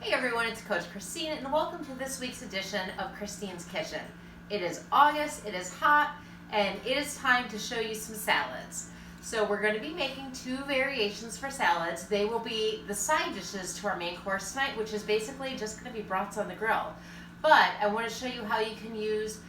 Hey everyone, it's Coach Christine and welcome to this week's edition of Christine's Kitchen. It is August, it is hot, and it is time to show you some salads. So we're going to be making two variations for salads. They will be the side dishes to our main course tonight, which is basically just going to be brats on the grill. But I want to show you how you can use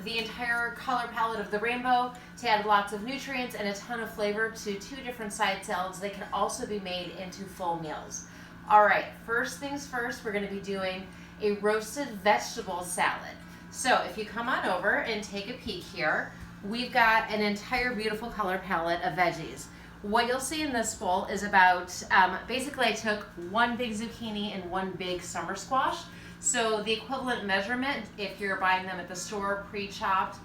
the entire color palette of the rainbow to add lots of nutrients and a ton of flavor to two different side salads. They can also be made into full meals. All right, first things first, we're going to be doing a roasted vegetable salad. So if you come on over and take a peek here, we've got an entire beautiful color palette of veggies. What you'll see in this bowl is about, basically I took one big zucchini and one big summer squash. So the equivalent measurement, if you're buying them at the store pre-chopped,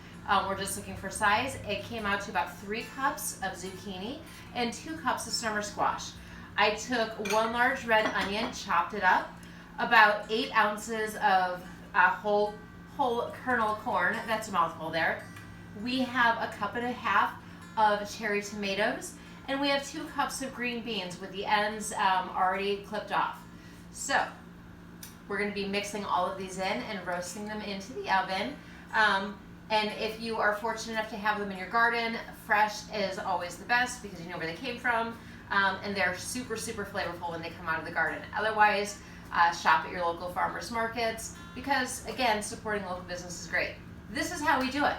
we're just looking for size, it came out to about 3 cups of zucchini and 2 cups of summer squash. I took 1 large red onion, chopped it up, about 8 ounces of whole kernel corn, that's a mouthful there. We have a 1.5 cups of cherry tomatoes, and we have 2 cups of green beans with the ends already clipped off. So we're going to be mixing all of these in and roasting them into the oven. And if you are fortunate enough to have them in your garden, fresh is always the best because you know where they came from. And they're super, super flavorful when they come out of the garden. Otherwise, shop at your local farmers markets because, again, supporting local business is great. This is how we do it.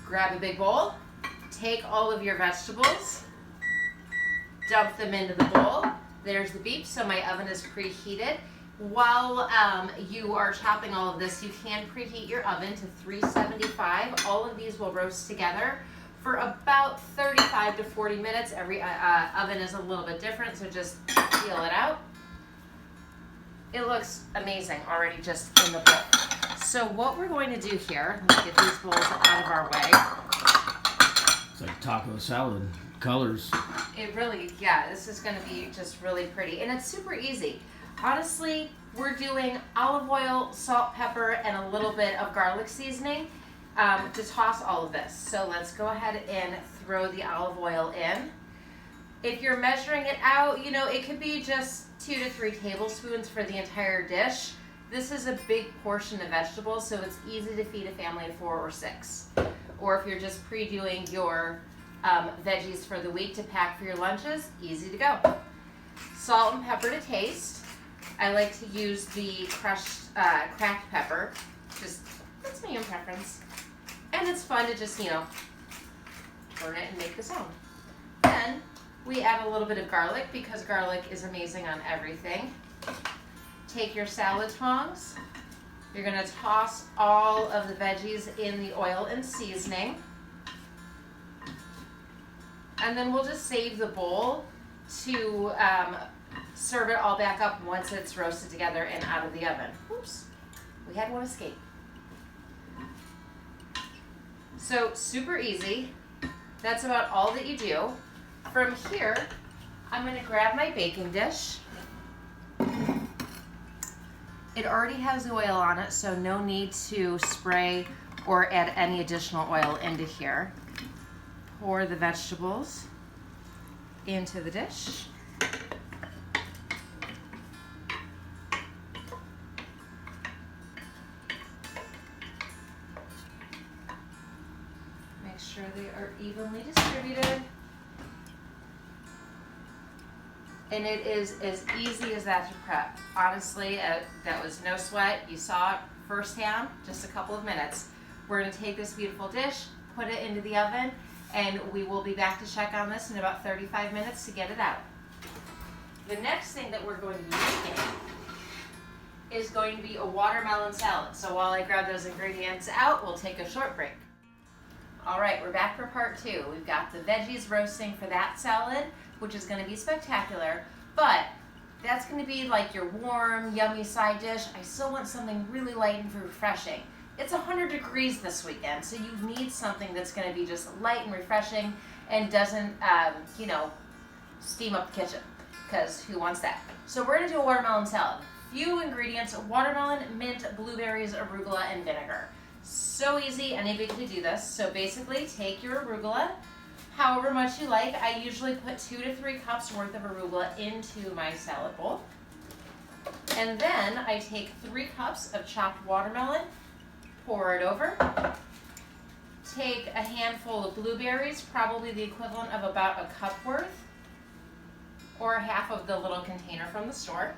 Grab a big bowl, take all of your vegetables, dump them into the bowl. There's the beep, so my oven is preheated. While you are chopping all of this, you can preheat your oven to 375. All of these will roast together for about 35 to 40 minutes. Every oven is a little bit different, so just feel it out. It looks amazing already just in the bowl. So what we're going to do here, let's get these bowls out of our way. It's like taco salad colors. It really, yeah, this is going to be just really pretty. And it's super easy. Honestly, we're doing olive oil, salt, pepper, and a little bit of garlic seasoning to toss all of this. So let's go ahead and throw the olive oil in. If you're measuring it out, you know, it could be just 2 to 3 tablespoons for the entire dish. This is a big portion of vegetables, so it's easy to feed a family of 4 or 6. Or if you're just pre-doing your veggies for the week to pack for your lunches, easy to go. Salt and pepper to taste. I like to use the crushed cracked pepper. Just, that's my own preference. And it's fun to just, you know, turn it and make the sound. Then we add a little bit of garlic because garlic is amazing on everything. Take your salad tongs. You're going to toss all of the veggies in the oil and seasoning. And then we'll just save the bowl to serve it all back up once it's roasted together and out of the oven. Oops, we had one escape. So super easy. That's about all that you do. From here, I'm going to grab my baking dish. It already has oil on it, so no need to spray or add any additional oil into here. Pour the vegetables into the dish. Make sure they are evenly distributed. And it is as easy as that to prep. Honestly, that was no sweat. You saw it firsthand, just a couple of minutes. We're going to take this beautiful dish, put it into the oven, and we will be back to check on this in about 35 minutes to get it out. The next thing that we're going to be making is going to be a watermelon salad. So while I grab those ingredients out, we'll take a short break. All right, we're back for part 2. We've got the veggies roasting for that salad, which is going to be spectacular, but that's going to be like your warm, yummy side dish. I still want something really light and refreshing. It's 100 degrees this weekend, so you need something that's going to be just light and refreshing and doesn't, you know, steam up the kitchen, because who wants that? So we're going to do a watermelon salad. Few ingredients: watermelon, mint, blueberries, arugula, and vinegar. So easy, anybody can do this. So basically, take your arugula, however much you like. I usually put 2 to 3 cups worth of arugula into my salad bowl. And then I take 3 cups of chopped watermelon, pour it over. Take a handful of blueberries, probably the equivalent of about a cup worth, or half of the little container from the store.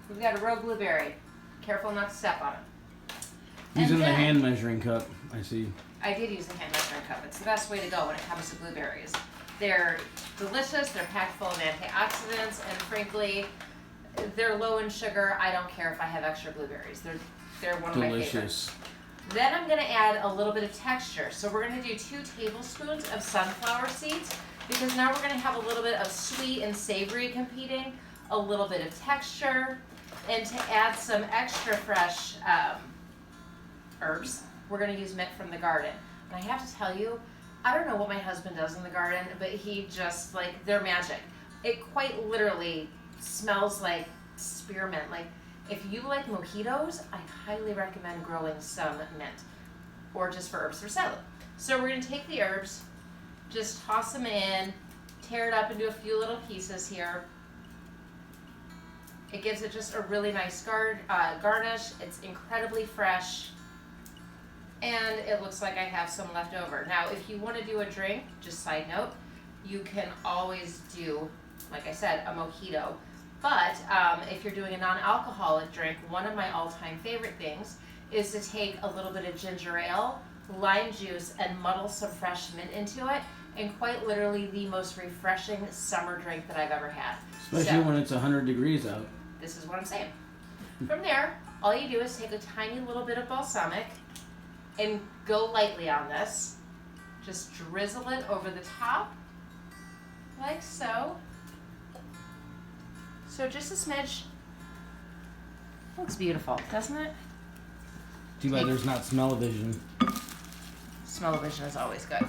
We've got a rogue blueberry. Careful not to step on it. Using the hand measuring cup, I see. I did use the hand measuring cup. It's the best way to go when it comes to blueberries. They're delicious, they're packed full of antioxidants, and frankly, they're low in sugar. I don't care if I have extra blueberries. They're one of my favorites. Then I'm going to add a little bit of texture. So we're going to do 2 tablespoons of sunflower seeds, because now we're going to have a little bit of sweet and savory competing, a little bit of texture, and to add some extra fresh herbs, we're going to use mint from the garden. And I have to tell you, I don't know what my husband does in the garden, but he just, like, they're magic. It quite literally smells like spearmint. Like, if you like mojitos, I highly recommend growing some mint, or just for herbs for salad. So we're going to take the herbs, just toss them in, tear it up into a few little pieces here. It gives it just a really nice garnish. It's incredibly fresh, and it looks like I have some left over. Now, if you want to do a drink, just side note, you can always do, like I said, a mojito. But if you're doing a non-alcoholic drink, one of my all-time favorite things is to take a little bit of ginger ale, lime juice, and muddle some fresh mint into it, and quite literally the most refreshing summer drink that I've ever had. Especially when it's 100 degrees out. This is what I'm saying. From there, all you do is take a tiny little bit of balsamic and go lightly on this. Just drizzle it over the top, like so. So just a smidge. Looks beautiful, doesn't it? Too bad there's not smell-o-vision. Smell-o-vision is always good.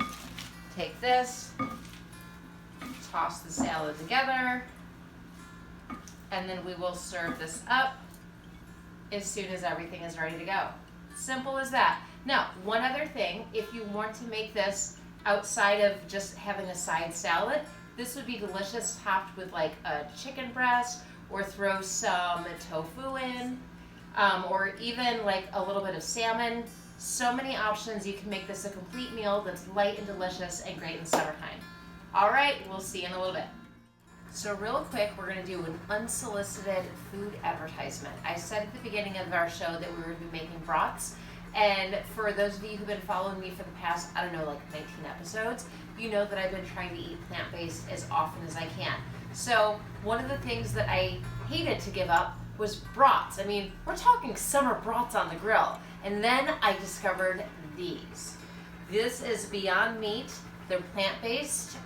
Take this, toss the salad together, and then we will serve this up as soon as everything is ready to go. Simple as that. Now, one other thing, if you want to make this outside of just having a side salad, this would be delicious topped with like a chicken breast, or throw some tofu in, or even like a little bit of salmon. So many options. You can make this a complete meal that's light and delicious and great in summertime. All right, we'll see you in a little bit. So real quick, we're going to do an unsolicited food advertisement. I said at the beginning of our show that we were going to be making brats. And for those of you who've been following me for the past, I don't know, like 19 episodes, you know that I've been trying to eat plant-based as often as I can. So one of the things that I hated to give up was brats. I mean, we're talking summer brats on the grill. And then I discovered these. This is Beyond Meat. They're plant-based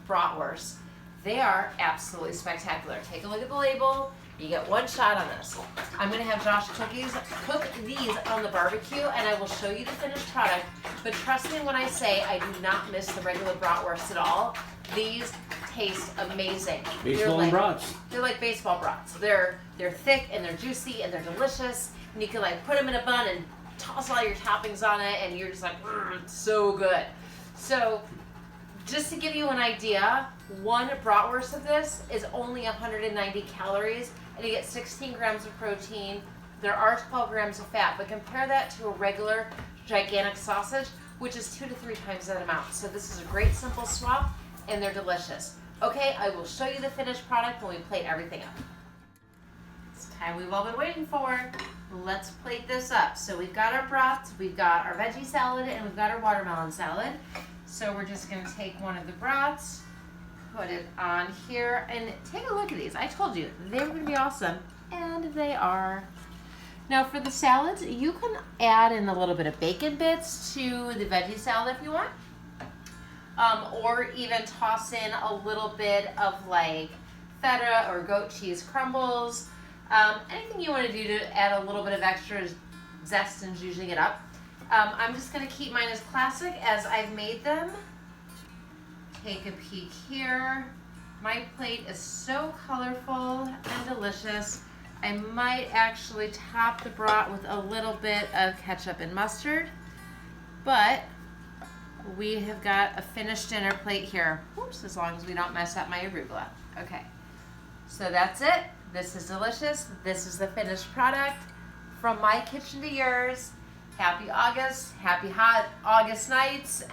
bratwursts. They are absolutely spectacular. Take a look at the label. You get one shot on this. I'm going to have Josh cook these on the barbecue, and I will show you the finished product. But trust me when I say I do not miss the regular bratwursts at all. These taste amazing. Baseball and brats. They're like baseball brats. They're thick and they're juicy and they're delicious. And you can like put them in a bun and toss all your toppings on it, and you're just like, it's so good. So just to give you an idea, one bratwurst of this is only 190 calories, and you get 16 grams of protein. There are 12 grams of fat, but compare that to a regular gigantic sausage, which is 2 to 3 times that amount. So this is a great simple swap, and they're delicious. Okay, I will show you the finished product when we plate everything up. It's time we've all been waiting for. Let's plate this up. So we've got our brats, we've got our veggie salad, and we've got our watermelon salad. So we're just going to take one of the brats, put it on here, and take a look at these. I told you, they were going to be awesome, and they are. Now for the salads, you can add in a little bit of bacon bits to the veggie salad if you want, or even toss in a little bit of like feta or goat cheese crumbles. Anything you want to do to add a little bit of extra zest and zhuzhing it up. I'm just going to keep mine as classic as I've made them. Take a peek here. My plate is so colorful and delicious. I might actually top the brat with a little bit of ketchup and mustard, but we have got a finished dinner plate here. Oops, as long as we don't mess up my arugula. Okay, So that's it. This is delicious. This is the finished product. From my kitchen to yours. Happy August. Happy hot August nights.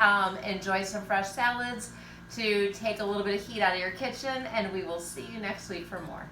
Enjoy some fresh salads to take a little bit of heat out of your kitchen, and we will see you next week for more.